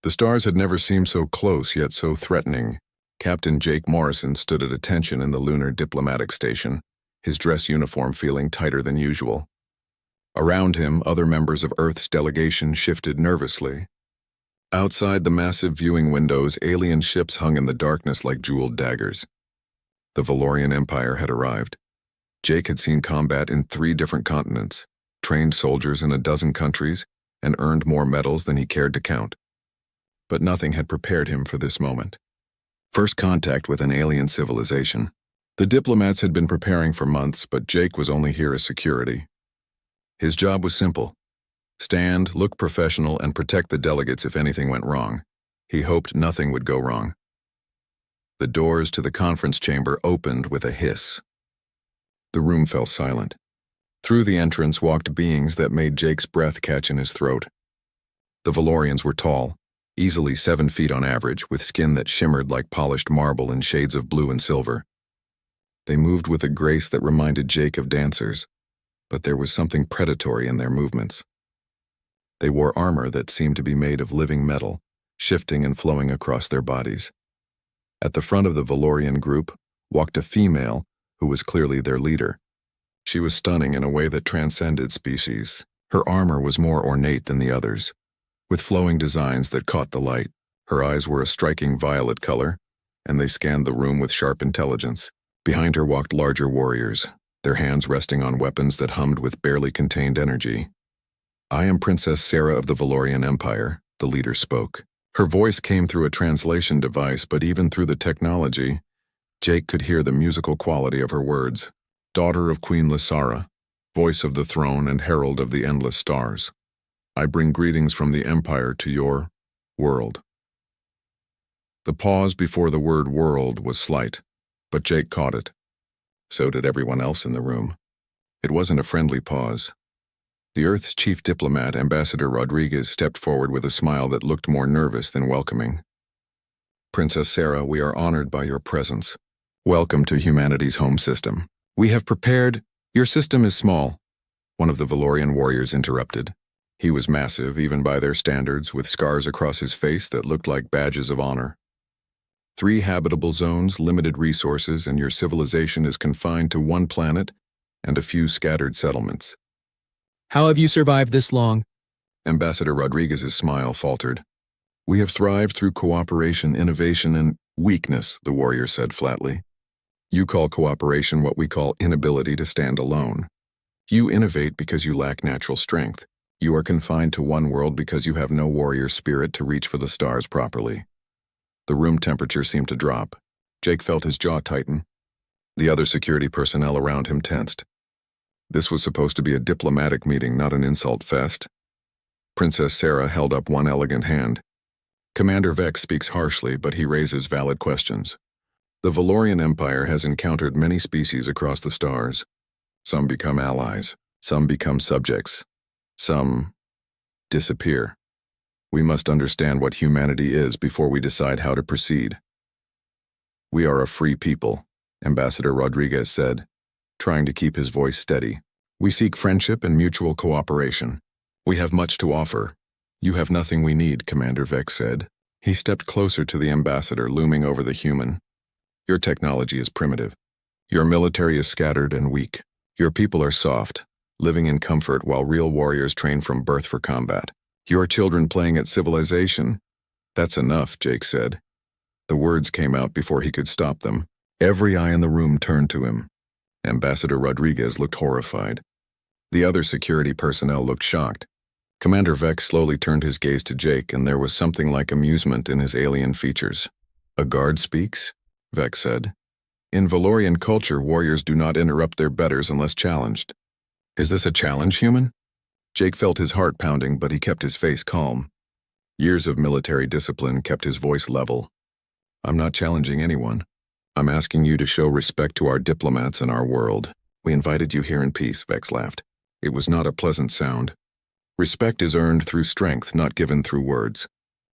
The stars had never seemed so close yet so threatening. Captain Jake Morrison stood at attention in the lunar diplomatic station, his dress uniform feeling tighter than usual. Around him, other members of Earth's delegation shifted nervously. Outside the massive viewing windows, alien ships hung in the darkness like jeweled daggers. The Valorian Empire had arrived. Jake had seen combat in 3 different continents, trained soldiers in a dozen countries, and earned more medals than he cared to count. But nothing had prepared him for this moment. First contact with an alien civilization. The diplomats had been preparing for months, but Jake was only here as security. His job was simple. Stand, look professional, and protect the delegates if anything went wrong. He hoped nothing would go wrong. The doors to the conference chamber opened with a hiss. The room fell silent. Through the entrance walked beings that made Jake's breath catch in his throat. The Valorians were tall, easily 7 feet on average, with skin that shimmered like polished marble in shades of blue and silver. They moved with a grace that reminded Jake of dancers, but there was something predatory in their movements. They wore armor that seemed to be made of living metal, shifting and flowing across their bodies. At the front of the Valorian group walked a female who was clearly their leader. She was stunning in a way that transcended species. Her armor was more ornate than the others, with flowing designs that caught the light. Her eyes were a striking violet color, and they scanned the room with sharp intelligence. Behind her walked larger warriors, their hands resting on weapons that hummed with barely contained energy. "I am Princess Sarah of the Valorian Empire," the leader spoke. Her voice came through a translation device, but even through the technology, Jake could hear the musical quality of her words. "Daughter of Queen Lysara, voice of the throne and herald of the endless stars. I bring greetings from the Empire to your world." The pause before the word world was slight, but Jake caught it. So did everyone else in the room. It wasn't a friendly pause. The Earth's chief diplomat, Ambassador Rodriguez, stepped forward with a smile that looked more nervous than welcoming. "Princess Sarah, we are honored by your presence. Welcome to humanity's home system. We have prepared—" "Your system is small," one of the Valorian warriors interrupted. He was massive, even by their standards, with scars across his face that looked like badges of honor. 3 habitable zones, limited resources, and your civilization is confined to 1 planet and a few scattered settlements. "How have you survived this long?" Ambassador Rodriguez's smile faltered. "We have thrived through cooperation, innovation, and weakness," the warrior said flatly. "You call cooperation what we call inability to stand alone. You innovate because you lack natural strength. You are confined to 1 world because you have no warrior spirit to reach for the stars properly." The room temperature seemed to drop. Jake felt his jaw tighten. The other security personnel around him tensed. This was supposed to be a diplomatic meeting, not an insult fest. Princess Sarah held up one elegant hand. "Commander Vex speaks harshly, but he raises valid questions. The Valorian Empire has encountered many species across the stars. Some become allies, some become subjects, some disappear. We must understand what humanity is before we decide how to proceed." "We are a free people," Ambassador Rodriguez said, trying to keep his voice steady. "We seek friendship and mutual cooperation. We have much to offer." "You have nothing we need," Commander Vex said. He stepped closer to the ambassador, looming over the human. "Your technology is primitive. Your military is scattered and weak. Your people are soft, living in comfort while real warriors train from birth for combat. Your children playing at civilization." "That's enough," Jake said. The words came out before he could stop them. Every eye in the room turned to him. Ambassador Rodriguez looked horrified. The other security personnel looked shocked. Commander Vex slowly turned his gaze to Jake, and there was something like amusement in his alien features. "A guard speaks?" Vex said. "In Valorian culture, warriors do not interrupt their betters unless challenged." "Is this a challenge, human?" Jake felt his heart pounding, but he kept his face calm. Years of military discipline kept his voice level. "I'm not challenging anyone. I'm asking you to show respect to our diplomats and our world. We invited you here in peace," Vex laughed. It was not a pleasant sound. "Respect is earned through strength, not given through words.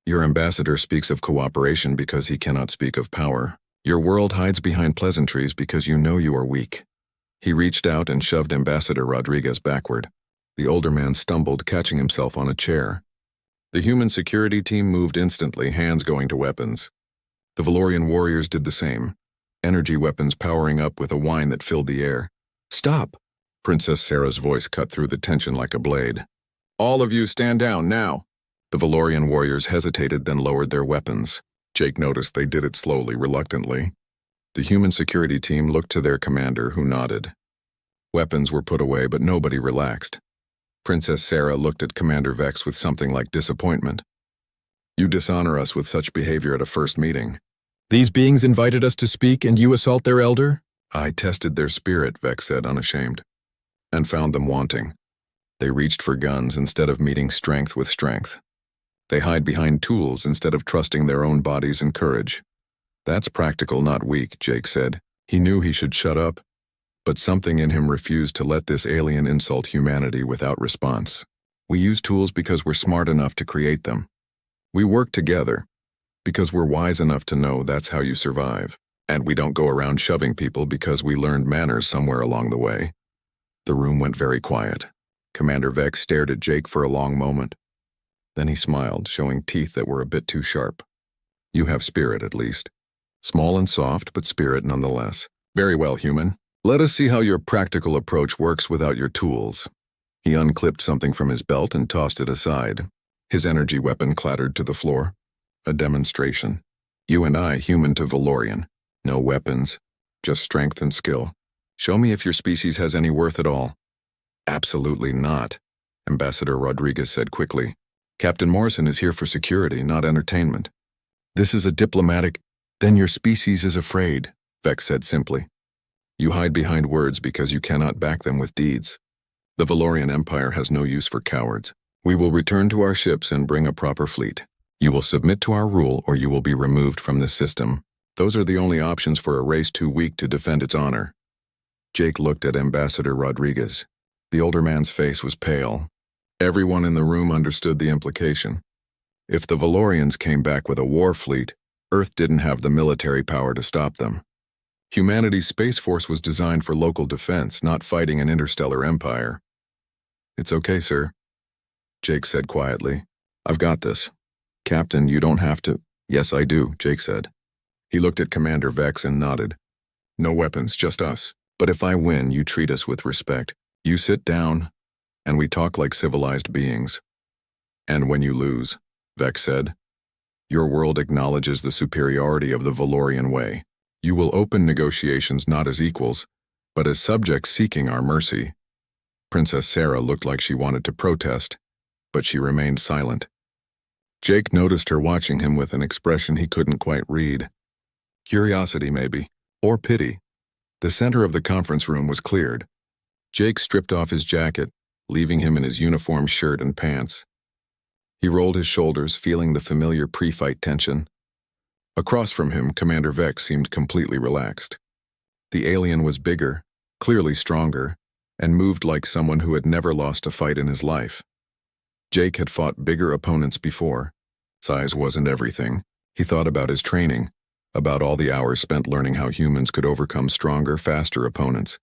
Your ambassador speaks of cooperation because he cannot speak of power. Your world hides behind pleasantries because you know you are weak." He reached out and shoved Ambassador Rodriguez backward. The older man stumbled, catching himself on a chair. The human security team moved instantly, hands going to weapons. The Valorian warriors did the same, energy weapons powering up with a whine that filled the air. "Stop!" Princess Sarah's voice cut through the tension like a blade. "All of you stand down, now!" The Valorian warriors hesitated, then lowered their weapons. Jake noticed they did it slowly, reluctantly. The human security team looked to their commander, who nodded. Weapons were put away, but nobody relaxed. Princess Sarah looked at Commander Vex with something like disappointment. "You dishonor us with such behavior at a first meeting." These beings invited us to speak and you assault their elder? "I tested their spirit," Vex said, unashamed, "and found them wanting. They reached for guns instead of meeting strength with strength. They hide behind tools instead of trusting their own bodies and courage." "That's practical, not weak," Jake said. He knew he should shut up, but something in him refused to let this alien insult humanity without response. "We use tools because we're smart enough to create them. We work together because we're wise enough to know that's how you survive. And we don't go around shoving people because we learned manners somewhere along the way." The room went very quiet. Commander Vex stared at Jake for a long moment. Then he smiled, showing teeth that were a bit too sharp. "You have spirit, at least. Small and soft, but spirit nonetheless. Very well, human. Let us see how your practical approach works without your tools." He unclipped something from his belt and tossed it aside. His energy weapon clattered to the floor. A demonstration. "You and I, human to Valorian. No weapons, just strength and skill. Show me if your species has any worth at all." "Absolutely not," Ambassador Rodriguez said quickly. "Captain Morrison is here for security, not entertainment." "This is a diplomatic—" "Then your species is afraid," Vex said simply. "You hide behind words because you cannot back them with deeds. The Valorian Empire has no use for cowards. We will return to our ships and bring a proper fleet. You will submit to our rule or you will be removed from this system. Those are the only options for a race too weak to defend its honor." Jake looked at Ambassador Rodriguez. The older man's face was pale. Everyone in the room understood the implication. If the Valorians came back with a war fleet, Earth didn't have the military power to stop them. Humanity's space force was designed for local defense, not fighting an interstellar empire. "It's okay, sir," Jake said quietly. "I've got this. Captain, you don't have to—" "Yes, I do," Jake said. He looked at Commander Vex and nodded. "No weapons, just us. But if I win, you treat us with respect. You sit down, and we talk like civilized beings." "And when you lose," Vex said, "your world acknowledges the superiority of the Valorian way. You will open negotiations not as equals, but as subjects seeking our mercy." Princess Sarah looked like she wanted to protest, but she remained silent. Jake noticed her watching him with an expression he couldn't quite read. Curiosity, maybe, or pity. The center of the conference room was cleared. Jake stripped off his jacket, leaving him in his uniform shirt and pants. He rolled his shoulders, feeling the familiar pre-fight tension. Across from him, Commander Vex seemed completely relaxed. The alien was bigger, clearly stronger, and moved like someone who had never lost a fight in his life. Jake had fought bigger opponents before. Size wasn't everything. He thought about his training, about all the hours spent learning how humans could overcome stronger, faster opponents.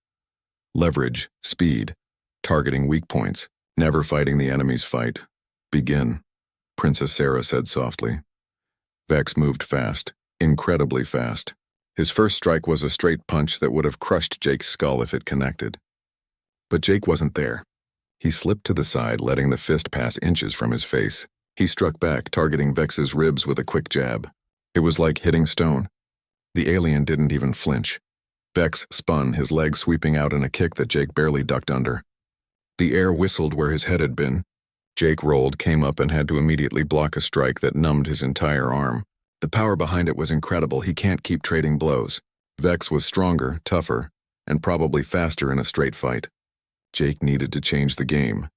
Leverage, speed, targeting weak points, never fighting the enemy's fight. "Begin," Princess Sarah said softly. Vex moved fast, incredibly fast. His first strike was a straight punch that would have crushed Jake's skull if it connected. But Jake wasn't there. He slipped to the side, letting the fist pass inches from his face. He struck back, targeting Vex's ribs with a quick jab. It was like hitting stone. The alien didn't even flinch. Vex spun, his leg sweeping out in a kick that Jake barely ducked under. The air whistled where his head had been. Jake rolled, came up, and had to immediately block a strike that numbed his entire arm. The power behind it was incredible. He can't keep trading blows. Vex was stronger, tougher, and probably faster in a straight fight. Jake needed to change the game.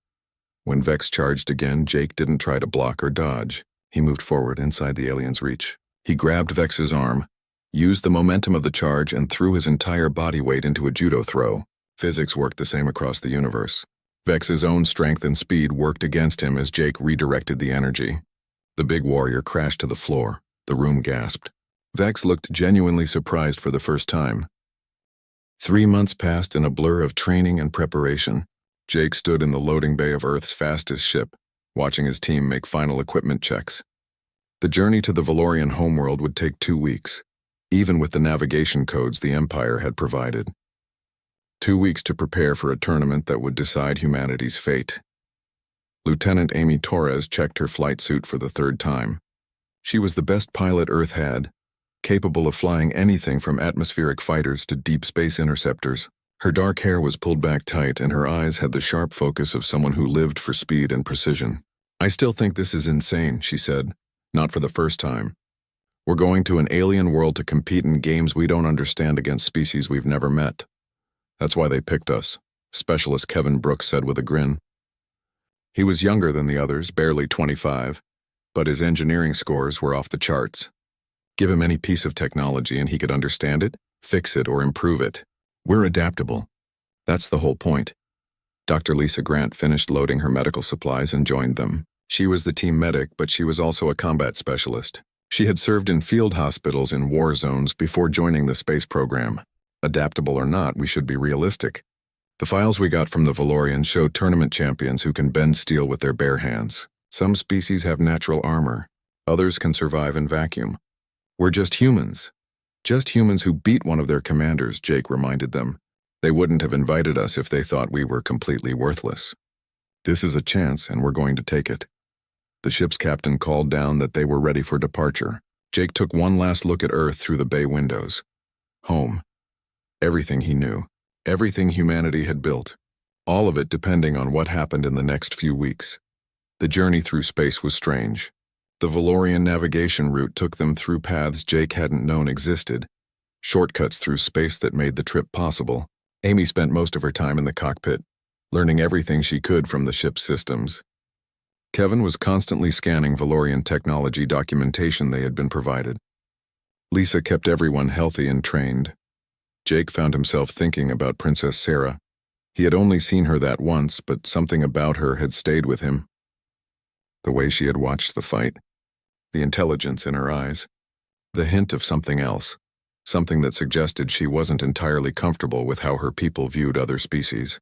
When Vex charged again, Jake didn't try to block or dodge. He moved forward inside the alien's reach. He grabbed Vex's arm, used the momentum of the charge, and threw his entire body weight into a judo throw. Physics worked the same across the universe. Vex's own strength and speed worked against him as Jake redirected the energy. The big warrior crashed to the floor. The room gasped. Vex looked genuinely surprised for the first time. 3 months passed in a blur of training and preparation. Jake stood in the loading bay of Earth's fastest ship, watching his team make final equipment checks. The journey to the Valorian homeworld would take 2 weeks, even with the navigation codes the Empire had provided. 2 weeks to prepare for a tournament that would decide humanity's fate. Lieutenant Amy Torres checked her flight suit for the 3rd time. She was the best pilot Earth had, capable of flying anything from atmospheric fighters to deep space interceptors. Her dark hair was pulled back tight, and her eyes had the sharp focus of someone who lived for speed and precision. "I still think this is insane," she said, not for the first time. "We're going to an alien world to compete in games we don't understand against species we've never met. That's why they picked us," Specialist Kevin Brooks said with a grin. He was younger than the others, barely 25, but his engineering scores were off the charts. Give him any piece of technology and he could understand it, fix it, or improve it. "We're adaptable. That's the whole point." Dr. Lisa Grant finished loading her medical supplies and joined them. She was the team medic, but she was also a combat specialist. She had served in field hospitals in war zones before joining the space program. Adaptable or not, we should be realistic. The files we got from the Valorians showed tournament champions who can bend steel with their bare hands. Some species have natural armor. Others can survive in vacuum. "We're just humans. Just humans who beat one of their commanders," Jake reminded them. "They wouldn't have invited us if they thought we were completely worthless. This is a chance, and we're going to take it." The ship's captain called down that they were ready for departure. Jake took one last look at Earth through the bay windows. Home. Everything he knew. Everything humanity had built. All of it depending on what happened in the next few weeks. The journey through space was strange. The Valorian navigation route took them through paths Jake hadn't known existed, shortcuts through space that made the trip possible. Amy spent most of her time in the cockpit, learning everything she could from the ship's systems. Kevin was constantly scanning Valorian technology documentation they had been provided. Lisa kept everyone healthy and trained. Jake found himself thinking about Princess Sarah. He had only seen her that once, but something about her had stayed with him. The way she had watched the fight, the intelligence in her eyes, the hint of something else, something that suggested she wasn't entirely comfortable with how her people viewed other species.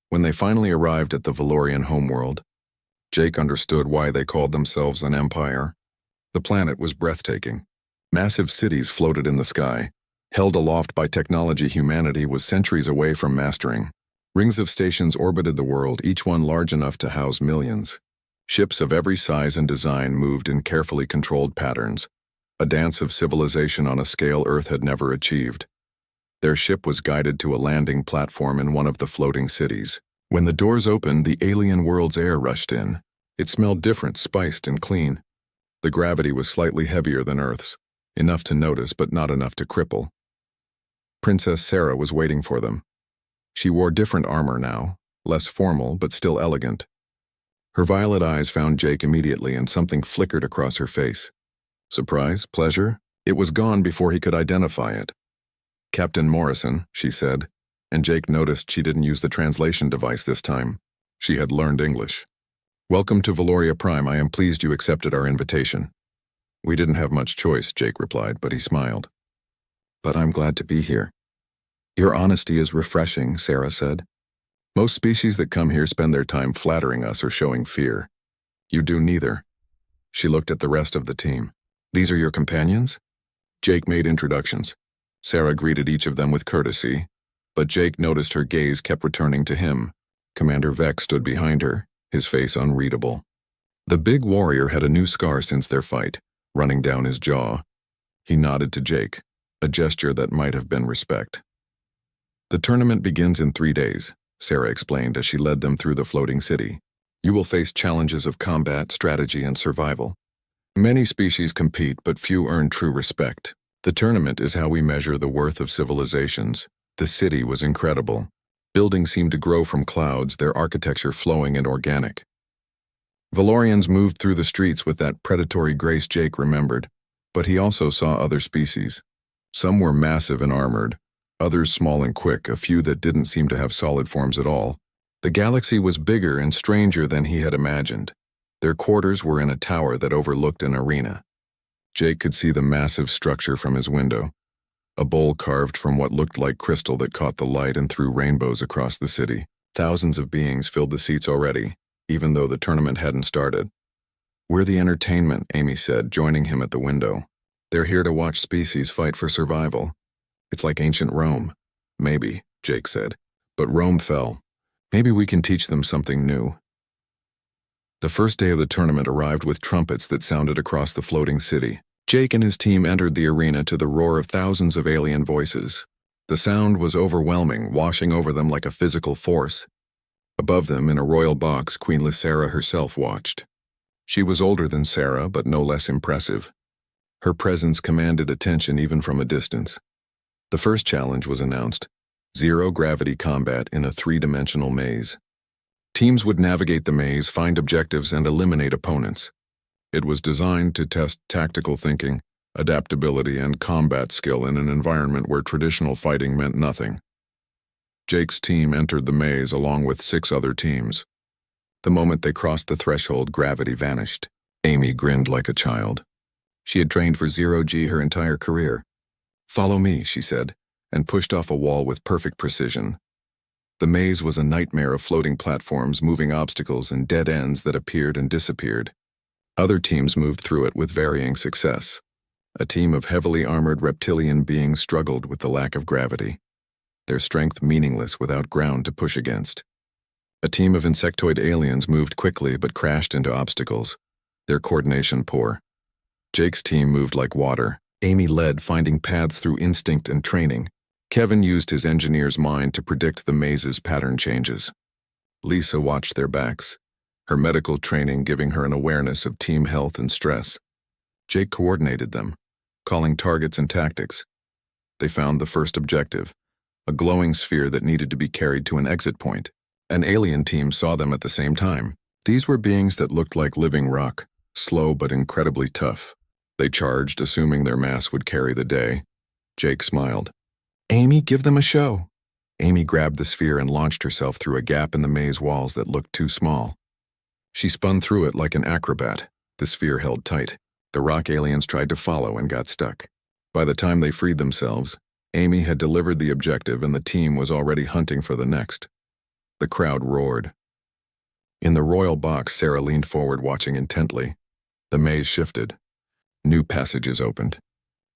When they finally arrived at the Valorian homeworld, Jake understood why they called themselves an empire. The planet was breathtaking. Massive cities floated in the sky, held aloft by technology humanity was centuries away from mastering. Rings of stations orbited the world, each one large enough to house millions. Ships of every size and design moved in carefully controlled patterns, a dance of civilization on a scale Earth had never achieved. Their ship was guided to a landing platform in one of the floating cities. When the doors opened, the alien world's air rushed in. It smelled different, spiced and clean. The gravity was slightly heavier than Earth's, enough to notice but not enough to cripple. Princess Sarah was waiting for them. She wore different armor now, less formal but still elegant. Her violet eyes found Jake immediately, and something flickered across her face. Surprise? Pleasure? It was gone before he could identify it. "Captain Morrison," she said, and Jake noticed she didn't use the translation device this time. She had learned English. "Welcome to Valoria Prime. I am pleased you accepted our invitation." "We didn't have much choice," Jake replied, but he smiled. "But I'm glad to be here." "Your honesty is refreshing," Sarah said. "Most species that come here spend their time flattering us or showing fear. You do neither." She looked at the rest of the team. "These are your companions?" Jake made introductions. Sarah greeted each of them with courtesy, but Jake noticed her gaze kept returning to him. Commander Vex stood behind her, his face unreadable. The big warrior had a new scar since their fight, running down his jaw. He nodded to Jake, a gesture that might have been respect. "The tournament begins in 3 days," Sarah explained as she led them through the floating city. "You will face challenges of combat, strategy, and survival. Many species compete, but few earn true respect. The tournament is how we measure the worth of civilizations." The city was incredible. Buildings seemed to grow from clouds, their architecture flowing and organic. Valorians moved through the streets with that predatory grace Jake remembered, but he also saw other species. Some were massive and armored, others small and quick, a few that didn't seem to have solid forms at all. The galaxy was bigger and stranger than he had imagined. Their quarters were in a tower that overlooked an arena. Jake could see the massive structure from his window, a bowl carved from what looked like crystal that caught the light and threw rainbows across the city. Thousands of beings filled the seats already, even though the tournament hadn't started. "We're the entertainment," Amy said, joining him at the window. "They're here to watch species fight for survival. It's like ancient Rome." "Maybe," Jake said. "But Rome fell. Maybe we can teach them something new." The first day of the tournament arrived with trumpets that sounded across the floating city. Jake and his team entered the arena to the roar of thousands of alien voices. The sound was overwhelming, washing over them like a physical force. Above them, in a royal box, Queen Lysera herself watched. She was older than Sarah, but no less impressive. Her presence commanded attention even from a distance. The first challenge was announced: zero-gravity combat in a three-dimensional maze. Teams would navigate the maze, find objectives, and eliminate opponents. It was designed to test tactical thinking, adaptability, and combat skill in an environment where traditional fighting meant nothing. Jake's team entered the maze along with 6 other teams. The moment they crossed the threshold, gravity vanished. Amy grinned like a child. She had trained for zero-G her entire career. "Follow me," she said, and pushed off a wall with perfect precision. The maze was a nightmare of floating platforms, moving obstacles, and dead ends that appeared and disappeared. Other teams moved through it with varying success. A team of heavily armored reptilian beings struggled with the lack of gravity, their strength meaningless without ground to push against. A team of insectoid aliens moved quickly but crashed into obstacles, their coordination poor. Jake's team moved like water. Amy led, finding paths through instinct and training. Kevin used his engineer's mind to predict the maze's pattern changes. Lisa watched their backs, her medical training giving her an awareness of team health and stress. Jake coordinated them, calling targets and tactics. They found the first objective, a glowing sphere that needed to be carried to an exit point. An alien team saw them at the same time. These were beings that looked like living rock, slow but incredibly tough. They charged, assuming their mass would carry the day. Jake smiled. "Amy, give them a show." Amy grabbed the sphere and launched herself through a gap in the maze walls that looked too small. She spun through it like an acrobat. The sphere held tight. The rock aliens tried to follow and got stuck. By the time they freed themselves, Amy had delivered the objective and the team was already hunting for the next. The crowd roared. In the royal box, Sarah leaned forward, watching intently. The maze shifted. New passages opened.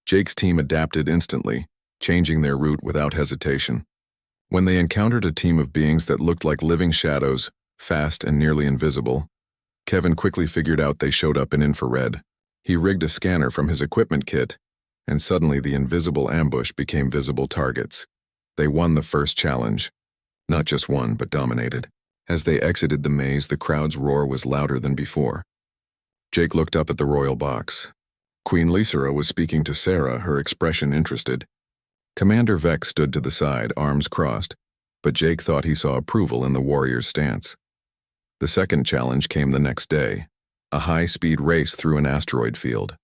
Jake's team adapted instantly, changing their route without hesitation. When they encountered a team of beings that looked like living shadows, fast and nearly invisible, Kevin quickly figured out they showed up in infrared. He rigged a scanner from his equipment kit, and suddenly the invisible ambush became visible targets. They won the first challenge. Not just won, but dominated. As they exited the maze, the crowd's roar was louder than before. Jake looked up at the royal box. Queen Lysera was speaking to Sarah, her expression interested. Commander Vex stood to the side, arms crossed, but Jake thought he saw approval in the warrior's stance. The second challenge came the next day, a high-speed race through an asteroid field.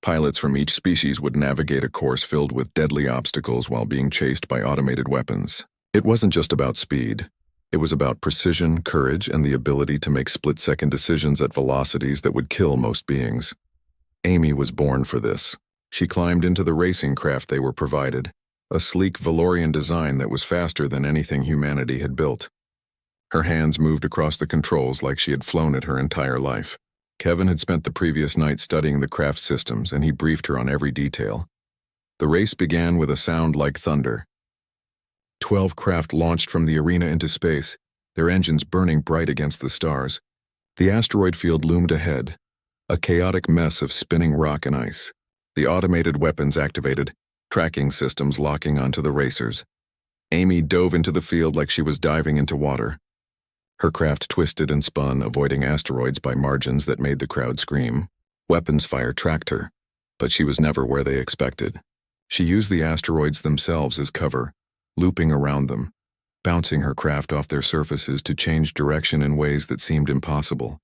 Pilots from each species would navigate a course filled with deadly obstacles while being chased by automated weapons. It wasn't just about speed. It was about precision, courage, and the ability to make split-second decisions at velocities that would kill most beings. Amy was born for this. She climbed into the racing craft they were provided, a sleek Valorian design that was faster than anything humanity had built. Her hands moved across the controls like she had flown it her entire life. Kevin had spent the previous night studying the craft's systems, and he briefed her on every detail. The race began with a sound like thunder. 12 craft launched from the arena into space, their engines burning bright against the stars. The asteroid field loomed ahead, a chaotic mess of spinning rock and ice. The automated weapons activated, tracking systems locking onto the racers. Amy dove into the field like she was diving into water. Her craft twisted and spun, avoiding asteroids by margins that made the crowd scream. Weapons fire tracked her, but she was never where they expected. She used the asteroids themselves as cover, looping around them, bouncing her craft off their surfaces to change direction in ways that seemed impossible.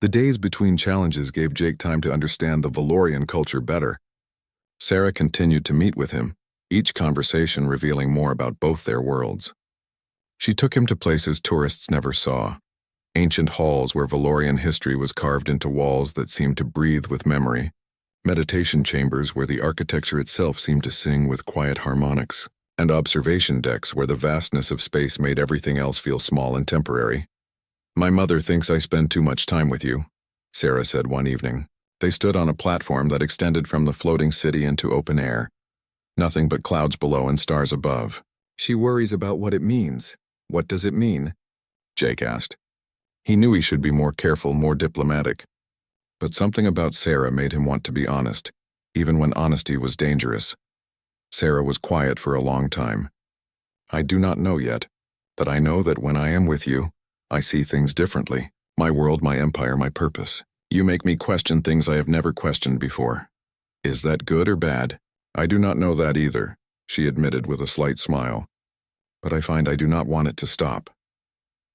The days between challenges gave Jake time to understand the Valorian culture better. Sarah continued to meet with him, each conversation revealing more about both their worlds. She took him to places tourists never saw, ancient halls where Valorian history was carved into walls that seemed to breathe with memory, meditation chambers where the architecture itself seemed to sing with quiet harmonics, and observation decks where the vastness of space made everything else feel small and temporary. My mother thinks I spend too much time with you, Sarah said one evening. They stood on a platform that extended from the floating city into open air. Nothing but clouds below and stars above. She worries about what it means. What does it mean? Jake asked. He knew he should be more careful, more diplomatic. But something about Sarah made him want to be honest, even when honesty was dangerous. Sarah was quiet for a long time. I do not know yet, but I know that when I am with you, I see things differently. My world, my empire, my purpose. You make me question things I have never questioned before. Is that good or bad? I do not know that either, she admitted with a slight smile. But I find I do not want it to stop.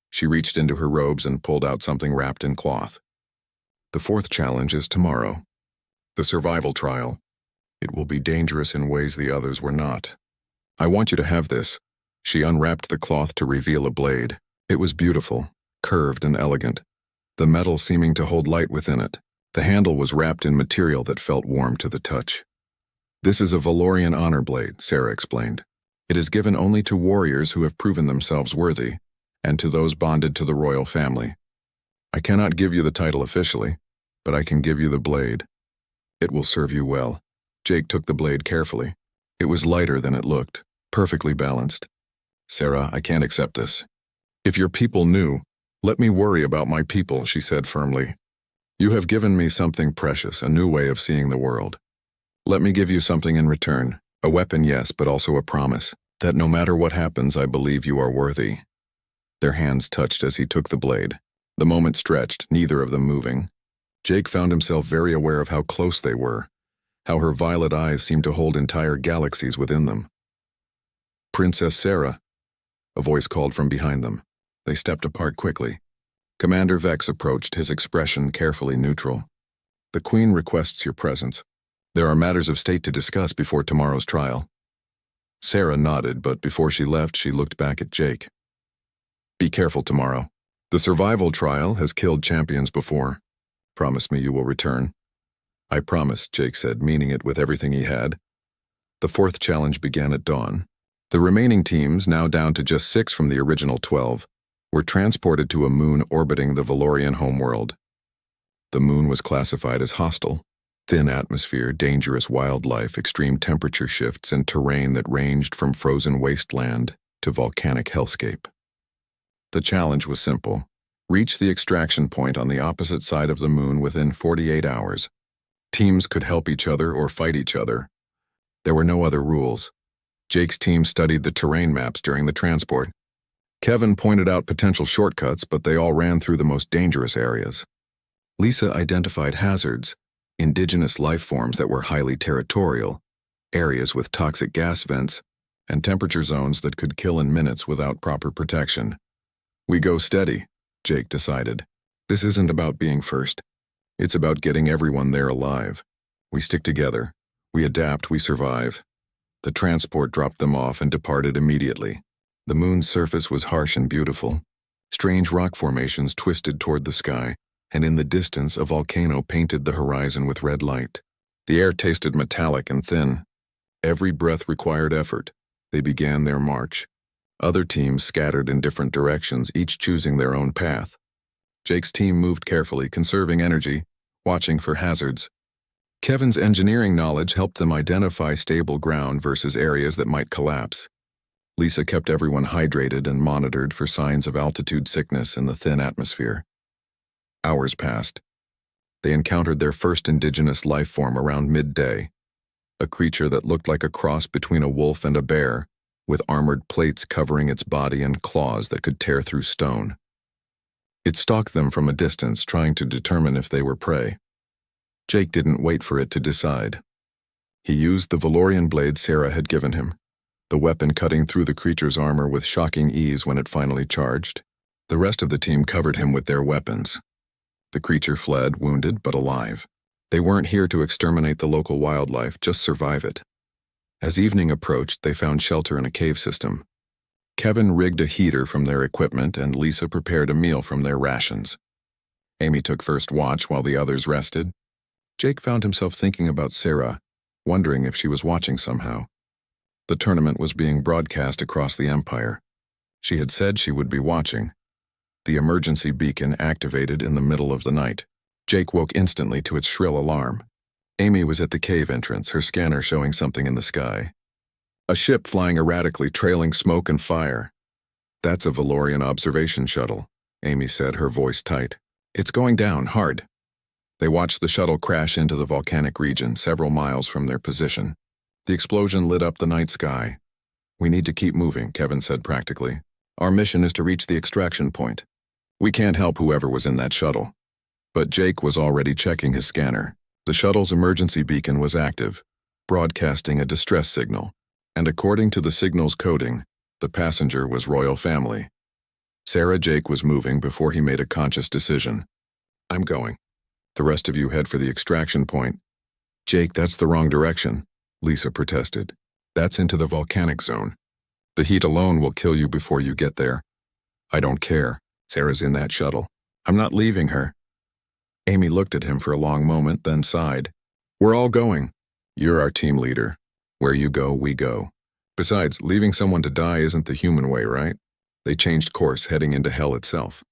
She reached into her robes and pulled out something wrapped in cloth. The fourth challenge is tomorrow. The survival trial. It will be dangerous in ways the others were not. I want you to have this. She unwrapped the cloth to reveal a blade. It was beautiful, curved and elegant, the metal seeming to hold light within it. The handle was wrapped in material that felt warm to the touch. This is a Valorian honor blade, Sarah explained. It is given only to warriors who have proven themselves worthy, and to those bonded to the royal family. I cannot give you the title officially, but I can give you the blade. It will serve you well. Jake took the blade carefully. It was lighter than it looked, perfectly balanced. Sarah, I can't accept this. If your people knew, let me worry about my people, she said firmly. You have given me something precious, a new way of seeing the world. Let me give you something in return. A weapon, yes, but also a promise, that no matter what happens, I believe you are worthy. Their hands touched as he took the blade. The moment stretched, neither of them moving. Jake found himself very aware of how close they were, how her violet eyes seemed to hold entire galaxies within them. Princess Sarah, a voice called from behind them. They stepped apart quickly. Commander Vex approached, his expression carefully neutral. The Queen requests your presence. There are matters of state to discuss before tomorrow's trial. Sarah nodded, but before she left, she looked back at Jake. Be careful tomorrow. The survival trial has killed champions before. Promise me you will return. I promise, Jake said, meaning it with everything he had. The fourth challenge began at dawn. The remaining teams, now down to just 6 from the original 12, were transported to a moon orbiting the Valorian homeworld. The moon was classified as hostile. Thin atmosphere, dangerous wildlife, extreme temperature shifts, and terrain that ranged from frozen wasteland to volcanic hellscape. The challenge was simple. Reach the extraction point on the opposite side of the moon within 48 hours. Teams could help each other or fight each other. There were no other rules. Jake's team studied the terrain maps during the transport. Kevin pointed out potential shortcuts, but they all ran through the most dangerous areas. Lisa identified hazards, indigenous life forms that were highly territorial, areas with toxic gas vents, and temperature zones that could kill in minutes without proper protection. We go steady, Jake decided. This isn't about being first. It's about getting everyone there alive. We stick together. We adapt, we survive. The transport dropped them off and departed immediately. The moon's surface was harsh and beautiful. Strange rock formations twisted toward the sky, and in the distance a volcano painted the horizon with red light. The air tasted metallic and thin. Every breath required effort. They began their march. Other teams scattered in different directions, each choosing their own path. Jake's team moved carefully, conserving energy, watching for hazards. Kevin's engineering knowledge helped them identify stable ground versus areas that might collapse. Lisa kept everyone hydrated and monitored for signs of altitude sickness in the thin atmosphere. Hours passed. They encountered their first indigenous life form around midday, a creature that looked like a cross between a wolf and a bear, with armored plates covering its body and claws that could tear through stone. It stalked them from a distance, trying to determine if they were prey. Jake didn't wait for it to decide. He used the Valorian blade Sarah had given him, the weapon cutting through the creature's armor with shocking ease when it finally charged. The rest of the team covered him with their weapons. The creature fled, wounded but alive. They weren't here to exterminate the local wildlife, just survive it. As evening approached, they found shelter in a cave system. Kevin rigged a heater from their equipment, and Lisa prepared a meal from their rations. Amy took first watch while the others rested. Jake found himself thinking about Sarah, wondering if she was watching somehow. The tournament was being broadcast across the Empire. She had said she would be watching. The emergency beacon activated in the middle of the night. Jake woke instantly to its shrill alarm. Amy was at the cave entrance, her scanner showing something in the sky. A ship flying erratically, trailing smoke and fire. "That's a Valorian observation shuttle," Amy said, her voice tight. "It's going down, hard." They watched the shuttle crash into the volcanic region, several miles from their position. The explosion lit up the night sky. "We need to keep moving," Kevin said practically. "Our mission is to reach the extraction point. We can't help whoever was in that shuttle." But Jake was already checking his scanner. The shuttle's emergency beacon was active, broadcasting a distress signal, and according to the signal's coding, the passenger was royal family. Sarah Jake was moving before he made a conscious decision. "I'm going. The rest of you head for the extraction point." "Jake, that's the wrong direction," Lisa protested. "That's into the volcanic zone. The heat alone will kill you before you get there." "I don't care. Sarah's in that shuttle. I'm not leaving her." Amy looked at him for a long moment, then sighed. "We're all going. You're our team leader. Where you go, we go. Besides, leaving someone to die isn't the human way, right?" They changed course, heading into hell itself.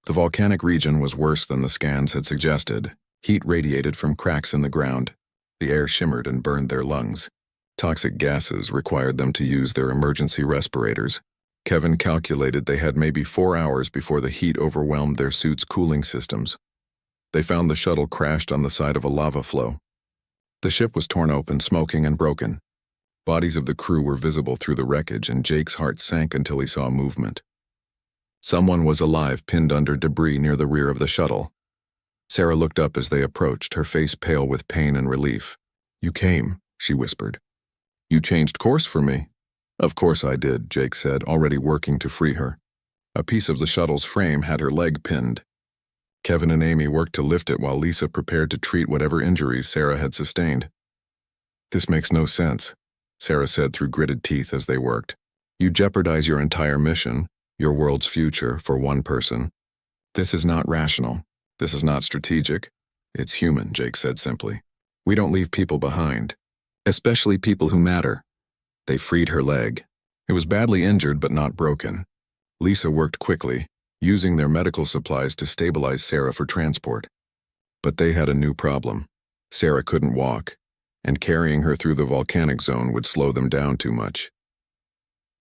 The volcanic region was worse than the scans had suggested. Heat radiated from cracks in the ground. The air shimmered and burned their lungs. Toxic gases required them to use their emergency respirators. Kevin calculated they had maybe 4 hours before the heat overwhelmed their suits' cooling systems. They found the shuttle crashed on the side of a lava flow. The ship was torn open, smoking and broken. Bodies of the crew were visible through the wreckage, and Jake's heart sank until he saw movement. Someone was alive, pinned under debris near the rear of the shuttle. Sarah looked up as they approached, her face pale with pain and relief. "You came," she whispered. "You changed course for me." "Of course I did," Jake said, already working to free her. A piece of the shuttle's frame had her leg pinned. Kevin and Amy worked to lift it while Lisa prepared to treat whatever injuries Sarah had sustained. "This makes no sense," Sarah said through gritted teeth as they worked. "You jeopardize your entire mission, your world's future, for one person. This is not rational. This is not strategic. It's human," Jake said simply. "We don't leave people behind, especially people who matter." They freed her leg. It was badly injured but not broken. Lisa worked quickly, using their medical supplies to stabilize Sarah for transport. But they had a new problem. Sarah couldn't walk, and carrying her through the volcanic zone would slow them down too much.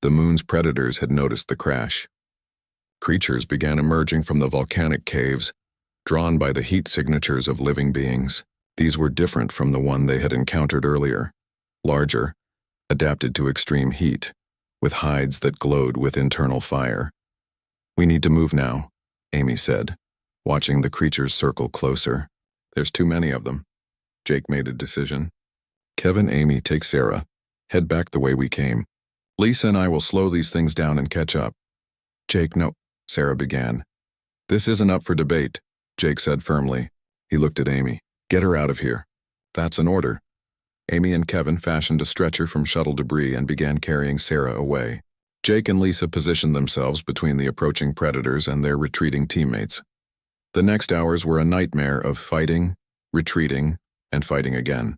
The moon's predators had noticed the crash. Creatures began emerging from the volcanic caves, drawn by the heat signatures of living beings. These were different from the one they had encountered earlier. Larger, adapted to extreme heat, with hides that glowed with internal fire. "We need to move now," Amy said, watching the creatures circle closer. "There's too many of them." Jake made a decision. "Kevin, Amy, take Sarah. Head back the way we came. Lisa and I will slow these things down and catch up." "Jake, no," Sarah began. "This isn't up for debate," Jake said firmly. He looked at Amy. "Get her out of here." "That's an order." Amy and Kevin fashioned a stretcher from shuttle debris and began carrying Sarah away. Jake and Lisa positioned themselves between the approaching predators and their retreating teammates. The next hours were a nightmare of fighting, retreating, and fighting again.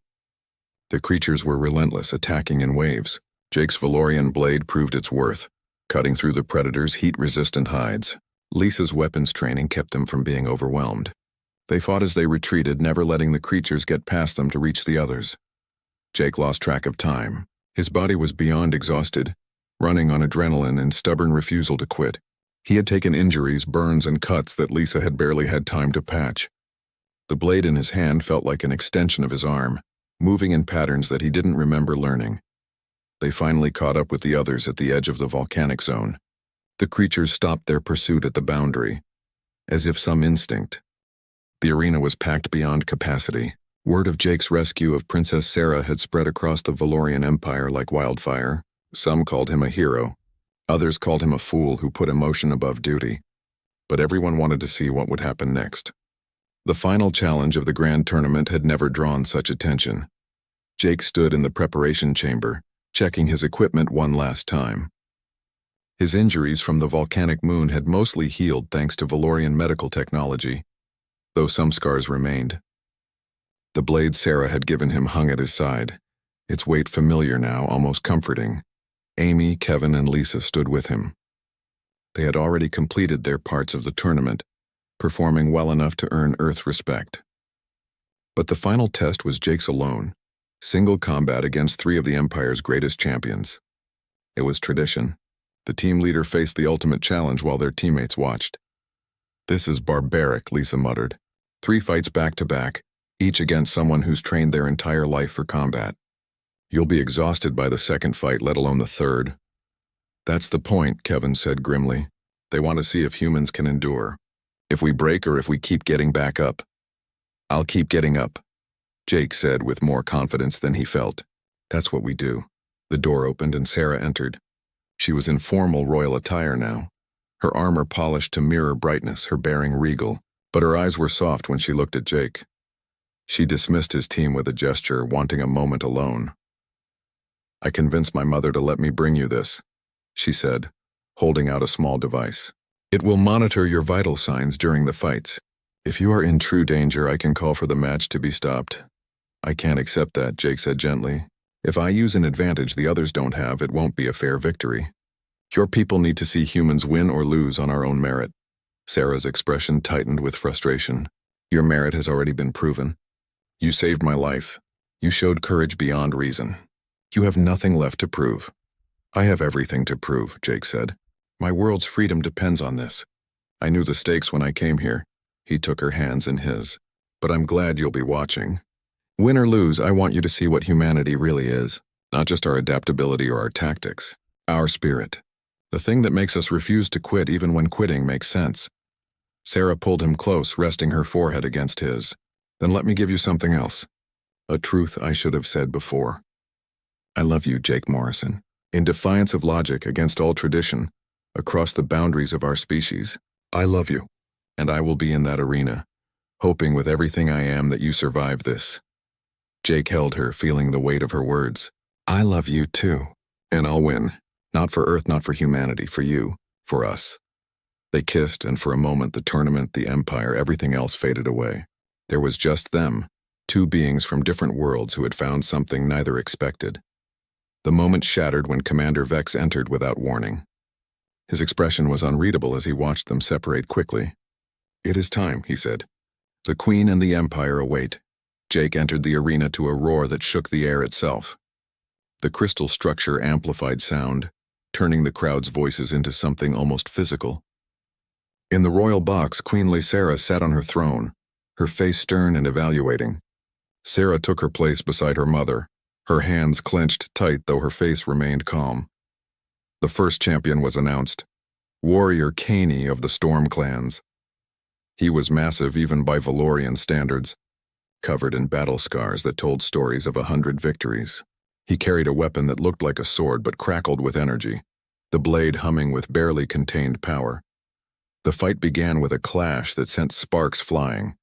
The creatures were relentless, attacking in waves. Jake's Valorian blade proved its worth, cutting through the predators' heat-resistant hides. Lisa's weapons training kept them from being overwhelmed. They fought as they retreated, never letting the creatures get past them to reach the others. Jake lost track of time. His body was beyond exhausted, running on adrenaline and stubborn refusal to quit. He had taken injuries, burns, and cuts that Lisa had barely had time to patch. The blade in his hand felt like an extension of his arm, moving in patterns that he didn't remember learning. They finally caught up with the others at the edge of the volcanic zone. The creatures stopped their pursuit at the boundary, as if some instinct. The arena was packed beyond capacity. Word of Jake's rescue of Princess Sarah had spread across the Valorian Empire like wildfire. Some called him a hero. Others called him a fool who put emotion above duty. But everyone wanted to see what would happen next. The final challenge of the grand tournament had never drawn such attention. Jake stood in the preparation chamber, checking his equipment one last time. His injuries from the volcanic moon had mostly healed thanks to Valorian medical technology, though some scars remained. The blade Sarah had given him hung at his side, its weight familiar now, almost comforting. Amy, Kevin, and Lisa stood with him. They had already completed their parts of the tournament, performing well enough to earn Earth respect. But the final test was Jake's alone, single combat against 3 of the Empire's greatest champions. It was tradition. The team leader faced the ultimate challenge while their teammates watched. "This is barbaric," Lisa muttered. 3 fights back-to-back, each against someone who's trained their entire life for combat. "You'll be exhausted by the second fight, let alone the third." "That's the point," Kevin said grimly. "They want to see if humans can endure. If we break or if we keep getting back up." "I'll keep getting up," Jake said with more confidence than he felt. "That's what we do." The door opened and Sarah entered. She was in formal royal attire now, her armor polished to mirror brightness, her bearing regal, but her eyes were soft when she looked at Jake. She dismissed his team with a gesture, wanting a moment alone. "I convinced my mother to let me bring you this," she said, holding out a small device. "It will monitor your vital signs during the fights. If you are in true danger, I can call for the match to be stopped." "I can't accept that," Jake said gently. "If I use an advantage the others don't have, it won't be a fair victory. Your people need to see humans win or lose on our own merit." Sarah's expression tightened with frustration. "Your merit has already been proven. You saved my life. You showed courage beyond reason. You have nothing left to prove." "I have everything to prove," Jake said. "My world's freedom depends on this. I knew the stakes when I came here." He took her hands in his. "But I'm glad you'll be watching. Win or lose, I want you to see what humanity really is. Not just our adaptability or our tactics. Our spirit. The thing that makes us refuse to quit even when quitting makes sense." Sarah pulled him close, resting her forehead against his. "Then let me give you something else. A truth I should have said before. I love you, Jake Morrison. In defiance of logic, against all tradition, across the boundaries of our species. I love you. And I will be in that arena, hoping with everything I am that you survive this." Jake held her, feeling the weight of her words. "I love you too. And I'll win. Not for Earth, not for humanity, for you, for us." They kissed, and for a moment the tournament, the Empire, everything else faded away. There was just them, 2 beings from different worlds who had found something neither expected. The moment shattered when Commander Vex entered without warning. His expression was unreadable as he watched them separate quickly. "It is time," he said. "The Queen and the Empire await." Jake entered the arena to a roar that shook the air itself. The crystal structure amplified sound, turning the crowd's voices into something almost physical. In the royal box, Queen Lysera sat on her throne, her face stern and evaluating. Sarah took her place beside her mother, her hands clenched tight though her face remained calm. The first champion was announced, Warrior Caney of the Storm Clans. He was massive even by Valorian standards, covered in battle scars that told stories of 100 victories. He carried a weapon that looked like a sword but crackled with energy, the blade humming with barely contained power. The fight began with a clash that sent sparks flying.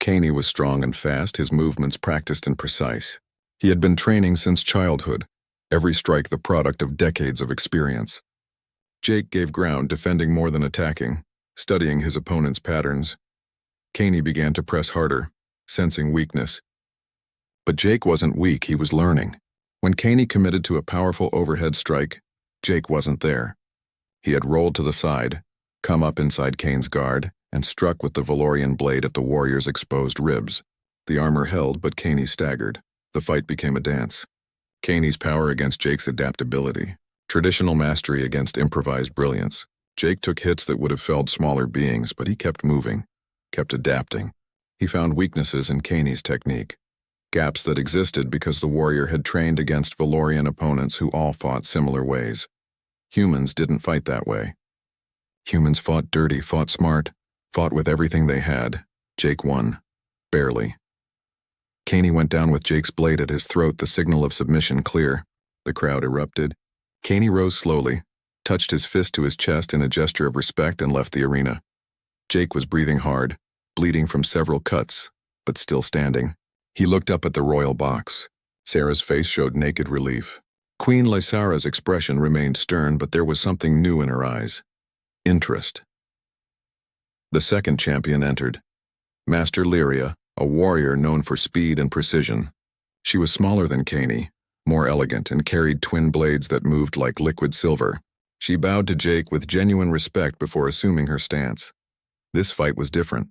Caney was strong and fast, his movements practiced and precise. He had been training since childhood, every strike the product of decades of experience. Jake gave ground, defending more than attacking, studying his opponent's patterns. Caney began to press harder, sensing weakness. But Jake wasn't weak, he was learning. When Caney committed to a powerful overhead strike, Jake wasn't there. He had rolled to the side, come up inside Kane's guard, and struck with the Valorian blade at the warrior's exposed ribs. The armor held, but Caney staggered. The fight became a dance. Caney's power against Jake's adaptability. Traditional mastery against improvised brilliance. Jake took hits that would have felled smaller beings, but he kept moving, kept adapting. He found weaknesses in Caney's technique, gaps that existed because the warrior had trained against Valorian opponents who all fought similar ways. Humans didn't fight that way. Humans fought dirty, fought smart, fought with everything they had. Jake won. Barely. Caney went down with Jake's blade at his throat, the signal of submission clear. The crowd erupted. Caney rose slowly, touched his fist to his chest in a gesture of respect, and left the arena. Jake was breathing hard, bleeding from several cuts, but still standing. He looked up at the royal box. Sarah's face showed naked relief. Queen Lysara's expression remained stern, but there was something new in her eyes. Interest. The second champion entered. Master Lyria, a warrior known for speed and precision. She was smaller than Caney, more elegant, and carried twin blades that moved like liquid silver. She bowed to Jake with genuine respect before assuming her stance. This fight was different.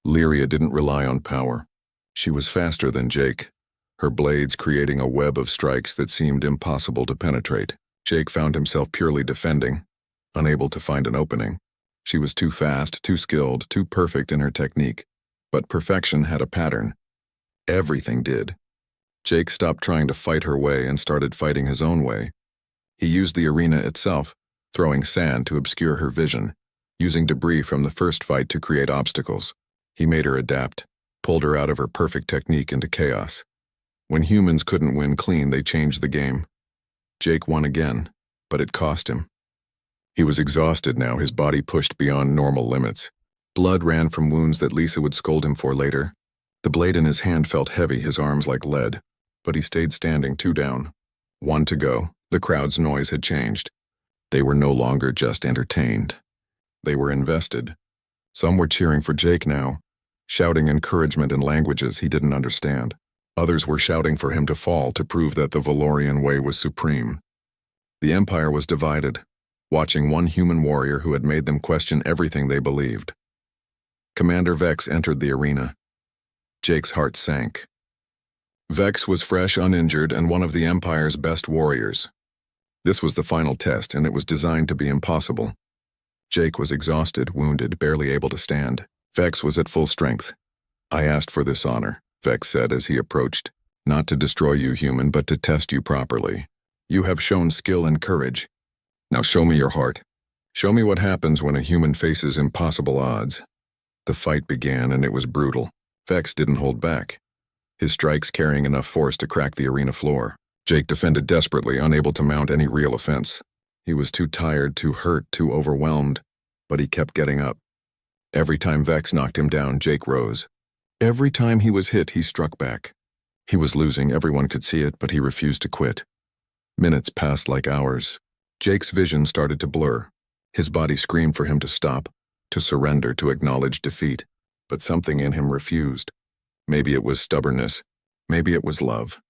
Lyria didn't rely on power. She was faster than Jake, her blades creating a web of strikes that seemed impossible to penetrate. Jake found himself purely defending, unable to find an opening. She was too fast, too skilled, too perfect in her technique. But perfection had a pattern. Everything did. Jake stopped trying to fight her way and started fighting his own way. He used the arena itself, throwing sand to obscure her vision, using debris from the first fight to create obstacles. He made her adapt, pulled her out of her perfect technique into chaos. When humans couldn't win clean, they changed the game. Jake won again, but it cost him. He was exhausted now, his body pushed beyond normal limits. Blood ran from wounds that Lisa would scold him for later. The blade in his hand felt heavy, his arms like lead, but he stayed standing, 2 down. 1 to go. The crowd's noise had changed. They were no longer just entertained. They were invested. Some were cheering for Jake now, shouting encouragement in languages he didn't understand. Others were shouting for him to fall to prove that the Valorian way was supreme. The Empire was divided, watching one human warrior who had made them question everything they believed. Commander Vex entered the arena. Jake's heart sank. Vex was fresh, uninjured, and one of the Empire's best warriors. This was the final test, and it was designed to be impossible. Jake was exhausted, wounded, barely able to stand. Vex was at full strength. "I asked for this honor," Vex said as he approached. "Not to destroy you, human, but to test you properly. You have shown skill and courage. Now show me your heart. Show me what happens when a human faces impossible odds." The fight began, and it was brutal. Vex didn't hold back, his strikes carrying enough force to crack the arena floor. Jake defended desperately, unable to mount any real offense. He was too tired, too hurt, too overwhelmed, but he kept getting up. Every time Vex knocked him down, Jake rose. Every time he was hit, he struck back. He was losing, everyone could see it, but he refused to quit. Minutes passed like hours. Jake's vision started to blur. His body screamed for him to stop, to surrender, to acknowledge defeat. But something in him refused. Maybe it was stubbornness. Maybe it was love.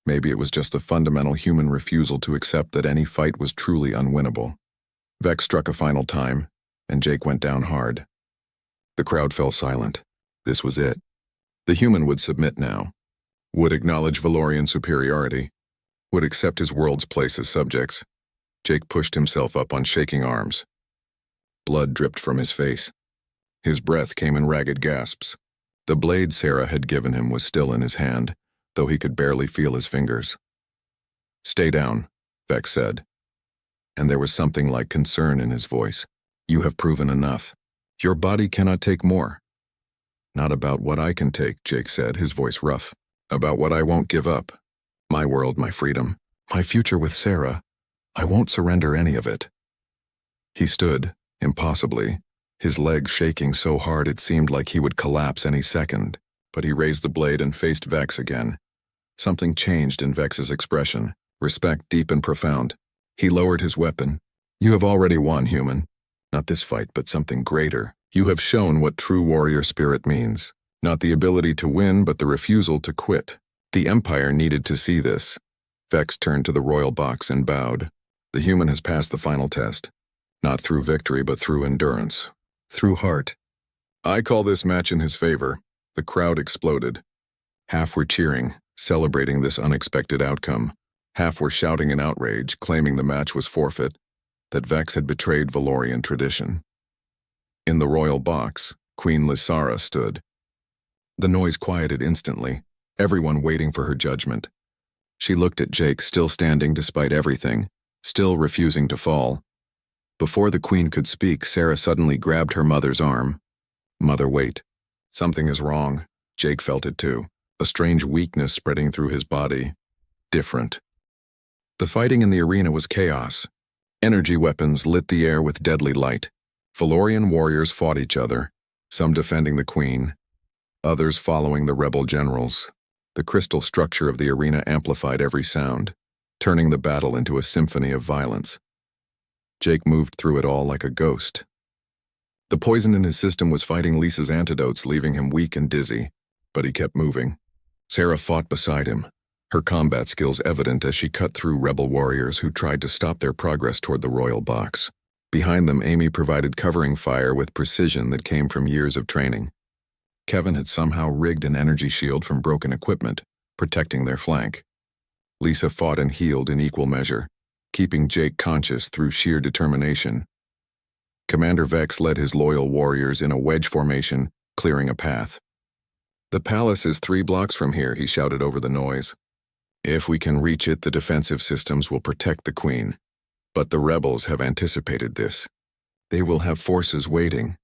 Maybe it was just a fundamental human refusal to accept that any fight was truly unwinnable. Vex struck a final time, and Jake went down hard. The crowd fell silent. This was it. The human would submit now, would acknowledge Valorian superiority, would accept his world's place as subjects. Jake pushed himself up on shaking arms. Blood dripped from his face. His breath came in ragged gasps. The blade Sarah had given him was still in his hand, though he could barely feel his fingers. "Stay down," Vex said. And there was something like concern in his voice. "You have proven enough. Your body cannot take more." "Not about what I can take," Jake said, his voice rough. "About what I won't give up. My world, my freedom, my future with Sarah. I won't surrender any of it." He stood, impossibly, his legs shaking so hard it seemed like he would collapse any second, but he raised the blade and faced Vex again. Something changed in Vex's expression, respect deep and profound. He lowered his weapon. "You have already won, human. Not this fight, but something greater. You have shown what true warrior spirit means. Not the ability to win, but the refusal to quit. The Empire needed to see this." Vex turned to the royal box and bowed. "The human has passed the final test. Not through victory, but through endurance. Through heart. I call this match in his favor." The crowd exploded. Half were cheering, celebrating this unexpected outcome. Half were shouting in outrage, claiming the match was forfeit, that Vex had betrayed Valorian tradition. In the royal box, Queen Lysara stood. The noise quieted instantly, everyone waiting for her judgment. She looked at Jake, still standing despite everything, still refusing to fall. Before the queen could speak, Sarah suddenly grabbed her mother's arm. "Mother, wait. Something is wrong." Jake felt it too, a strange weakness spreading through his body. Different. The fighting in the arena was chaos. Energy weapons lit the air with deadly light. Valorian warriors fought each other, some defending the queen, others following the rebel generals. The crystal structure of the arena amplified every sound, turning the battle into a symphony of violence. Jake moved through it all like a ghost. The poison in his system was fighting Lisa's antidotes, leaving him weak and dizzy, but he kept moving. Sarah fought beside him, her combat skills evident as she cut through rebel warriors who tried to stop their progress toward the royal box. Behind them, Amy provided covering fire with precision that came from years of training. Kevin had somehow rigged an energy shield from broken equipment, protecting their flank. Lisa fought and healed in equal measure, keeping Jake conscious through sheer determination. Commander Vex led his loyal warriors in a wedge formation, clearing a path. "The palace is 3 blocks from here," he shouted over the noise. "If we can reach it, the defensive systems will protect the queen. But the rebels have anticipated this. They will have forces waiting."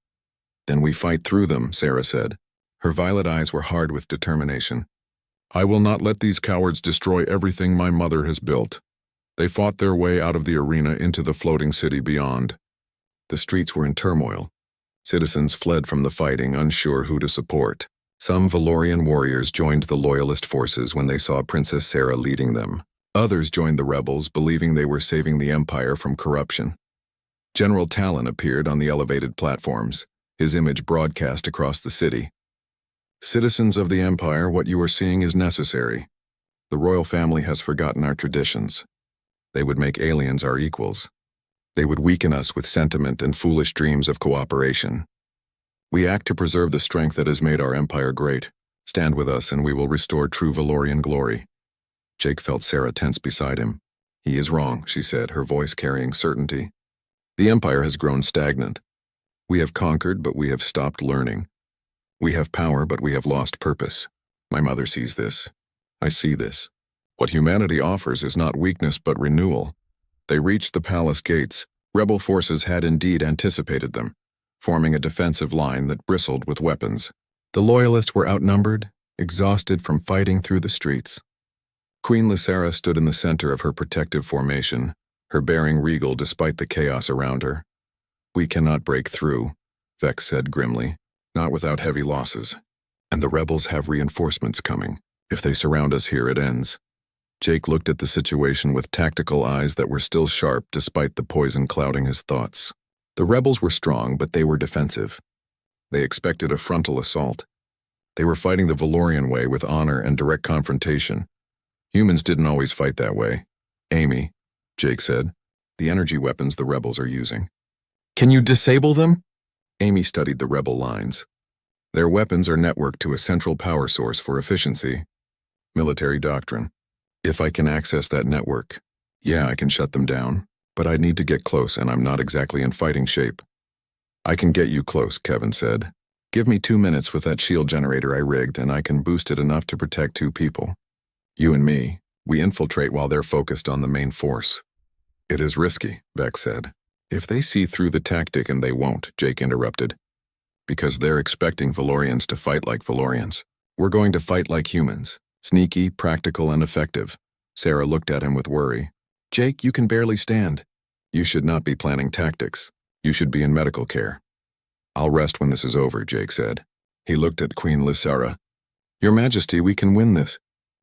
"Then we fight through them," Sarah said. Her violet eyes were hard with determination. "I will not let these cowards destroy everything my mother has built." They fought their way out of the arena into the floating city beyond. The streets were in turmoil. Citizens fled from the fighting, unsure who to support. Some Valorian warriors joined the loyalist forces when they saw Princess Sarah leading them. Others joined the rebels, believing they were saving the empire from corruption. General Talon appeared on the elevated platforms, his image broadcast across the city. "Citizens of the empire, what you are seeing is necessary. The royal family has forgotten our traditions. They would make aliens our equals. They would weaken us with sentiment and foolish dreams of cooperation. We act to preserve the strength that has made our empire great. Stand with us and we will restore true Valorian glory." Jake felt Sarah tense beside him. "He is wrong," she said, her voice carrying certainty. "The empire has grown stagnant. We have conquered, but we have stopped learning. We have power, but we have lost purpose. My mother sees this. I see this. What humanity offers is not weakness but renewal." They reached the palace gates. Rebel forces had indeed anticipated them, forming a defensive line that bristled with weapons. The loyalists were outnumbered, exhausted from fighting through the streets. Queen Lysera stood in the center of her protective formation, her bearing regal despite the chaos around her. "We cannot break through," Vex said grimly, "not without heavy losses. And the rebels have reinforcements coming. If they surround us here, it ends." Jake looked at the situation with tactical eyes that were still sharp despite the poison clouding his thoughts. The rebels were strong, but they were defensive. They expected a frontal assault. They were fighting the Valorian way with honor and direct confrontation. Humans didn't always fight that way. "Amy," Jake said, "the energy weapons the rebels are using." Can you disable them? Amy studied the rebel lines. "Their weapons are networked to a central power source for efficiency. Military doctrine. If I can access that network, yeah, I can shut them down, but I'd need to get close and I'm not exactly in fighting shape." "I can get you close," Kevin said. "Give me 2 minutes with that shield generator I rigged and I can boost it enough to protect 2 people. You and me, we infiltrate while they're focused on the main force." "It is risky," Vex said. "If they see through the tactic," "And they won't," Jake interrupted. "Because they're expecting Valorians to fight like Valorians. We're going to fight like humans. Sneaky, practical, and effective." Sarah looked at him with worry. "Jake, you can barely stand." "You should not be planning tactics. You should be in medical care." "I'll rest when this is over," Jake said. He looked at Queen Lysera. "Your Majesty, we can win this.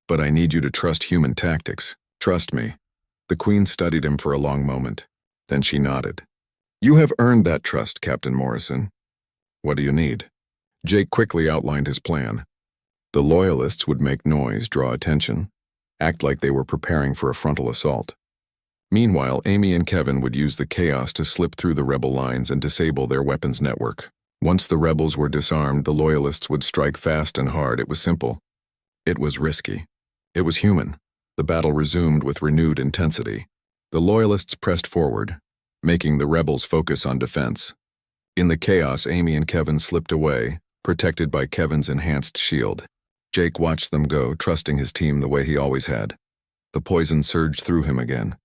But I need you to trust human tactics. Trust me." The Queen studied him for a long moment. Then she nodded. "You have earned that trust, Captain Morrison. What do you need?" Jake quickly outlined his plan. The Loyalists would make noise, draw attention, act like they were preparing for a frontal assault. Meanwhile, Amy and Kevin would use the chaos to slip through the rebel lines and disable their weapons network. Once the rebels were disarmed, the Loyalists would strike fast and hard. It was simple. It was risky. It was human. The battle resumed with renewed intensity. The Loyalists pressed forward, making the rebels focus on defense. In the chaos, Amy and Kevin slipped away, protected by Kevin's enhanced shield. Jake watched them go, trusting his team the way he always had. The poison surged through him again.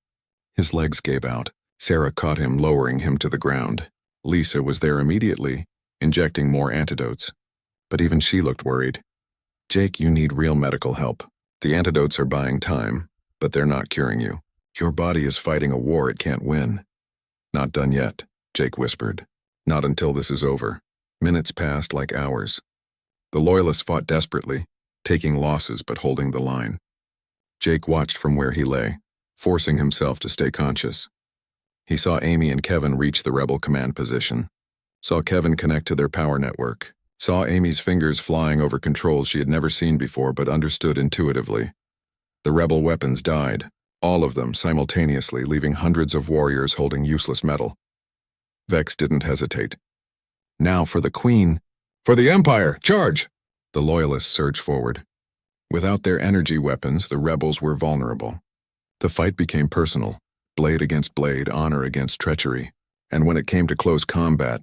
His legs gave out. Sarah caught him, lowering him to the ground. Lisa was there immediately, injecting more antidotes. But even she looked worried. "Jake, you need real medical help. The antidotes are buying time, but they're not curing you. Your body is fighting a war it can't win." "Not done yet," Jake whispered. "Not until this is over." Minutes passed like hours. The Loyalists fought desperately, taking losses but holding the line. Jake watched from where he lay, forcing himself to stay conscious. He saw Amy and Kevin reach the rebel command position, saw Kevin connect to their power network, saw Amy's fingers flying over controls she had never seen before but understood intuitively. The rebel weapons died, all of them simultaneously, leaving hundreds of warriors holding useless metal. Vex didn't hesitate. Now for the Queen. For the Empire, charge! The Loyalists surged forward. Without their energy weapons, the rebels were vulnerable. The fight became personal, blade against blade, honor against treachery, and when it came to close combat,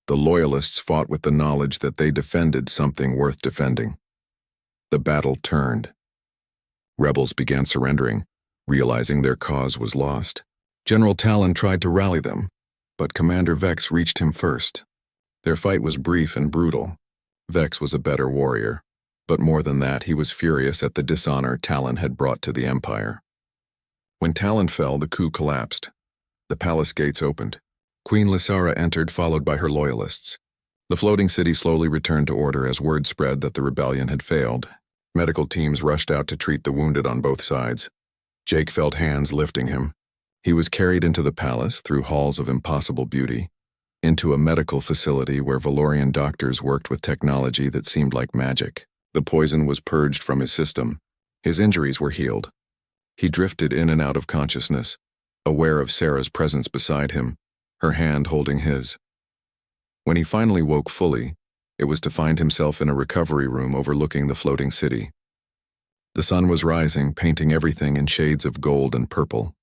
the Loyalists fought with the knowledge that they defended something worth defending. The battle turned. Rebels began surrendering, realizing their cause was lost. General Talon tried to rally them, but Commander Vex reached him first. Their fight was brief and brutal. Vex was a better warrior, but more than that, he was furious at the dishonor Talon had brought to the Empire. When Talon fell, the coup collapsed. The palace gates opened. Queen Lysara entered, followed by her loyalists. The floating city slowly returned to order as word spread that the rebellion had failed. Medical teams rushed out to treat the wounded on both sides. Jake felt hands lifting him. He was carried into the palace through halls of impossible beauty, into a medical facility where Valorian doctors worked with technology that seemed like magic. The poison was purged from his system. His injuries were healed. He drifted in and out of consciousness, aware of Sarah's presence beside him, her hand holding his. When he finally woke fully, it was to find himself in a recovery room overlooking the floating city. The sun was rising, painting everything in shades of gold and purple.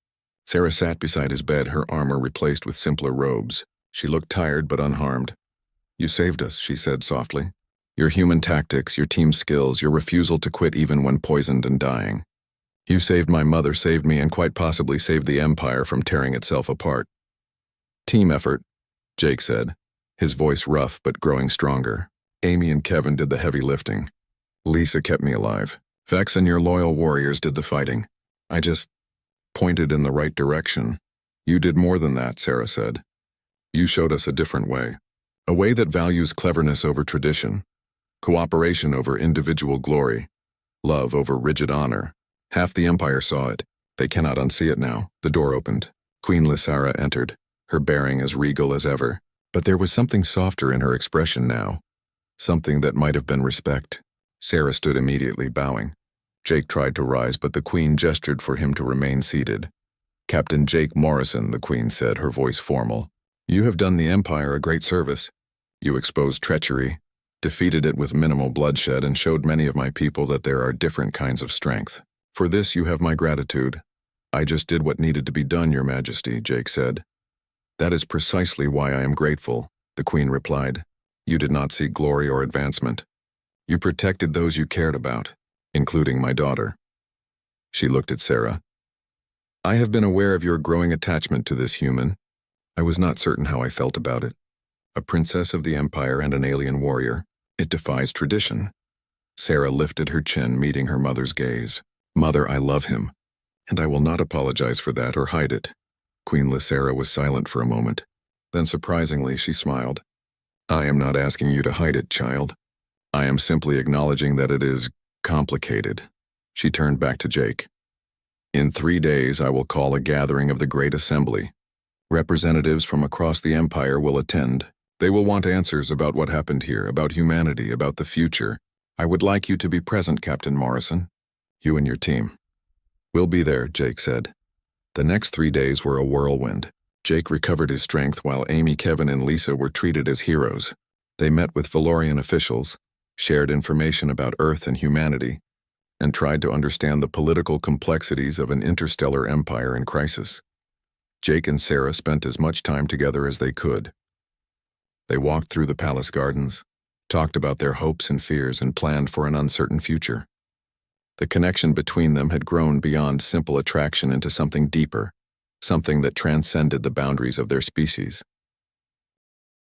Sarah sat beside his bed, her armor replaced with simpler robes. She looked tired but unharmed. "You saved us," she said softly. "Your human tactics, your team skills, your refusal to quit even when poisoned and dying. You saved my mother, saved me, and quite possibly saved the Empire from tearing itself apart." "Team effort," Jake said, his voice rough but growing stronger. "Amy and Kevin did the heavy lifting. Lisa kept me alive. Vex and your loyal warriors did the fighting. I just pointed in the right direction." "You did more than that," Sarah said. "You showed us a different way. A way that values cleverness over tradition, cooperation over individual glory, love over rigid honor. Half the Empire saw it. They cannot unsee it now." The door opened. Queen Lysara entered, her bearing as regal as ever. But there was something softer in her expression now, something that might have been respect. Sarah stood immediately, bowing. Jake tried to rise, but the Queen gestured for him to remain seated. "Captain Jake Morrison," the Queen said, her voice formal. "You have done the Empire a great service. You exposed treachery, defeated it with minimal bloodshed, and showed many of my people that there are different kinds of strength. For this you have my gratitude." "I just did what needed to be done, Your Majesty," Jake said. "That is precisely why I am grateful," the Queen replied. "You did not seek glory or advancement. You protected those you cared about, including my daughter." She looked at Sarah. "I have been aware of your growing attachment to this human. I was not certain how I felt about it. A princess of the Empire and an alien warrior. It defies tradition." Sarah lifted her chin, meeting her mother's gaze. "Mother, I love him, and I will not apologize for that or hide it." Queen Lysara was silent for a moment. Then surprisingly, she smiled. "I am not asking you to hide it, child. I am simply acknowledging that it is complicated." She turned back to Jake. "In 3 days, I will call a gathering of the Great Assembly. Representatives from across the Empire will attend. They will want answers about what happened here, about humanity, about the future. I would like you to be present, Captain Morrison. You and your team." "We'll be there," Jake said. The next 3 days were a whirlwind. Jake recovered his strength while Amy, Kevin, and Lisa were treated as heroes. They met with Valorian officials, shared information about Earth and humanity, and tried to understand the political complexities of an interstellar empire in crisis. Jake and Sarah spent as much time together as they could. They walked through the palace gardens, talked about their hopes and fears, and planned for an uncertain future. The connection between them had grown beyond simple attraction into something deeper, something that transcended the boundaries of their species.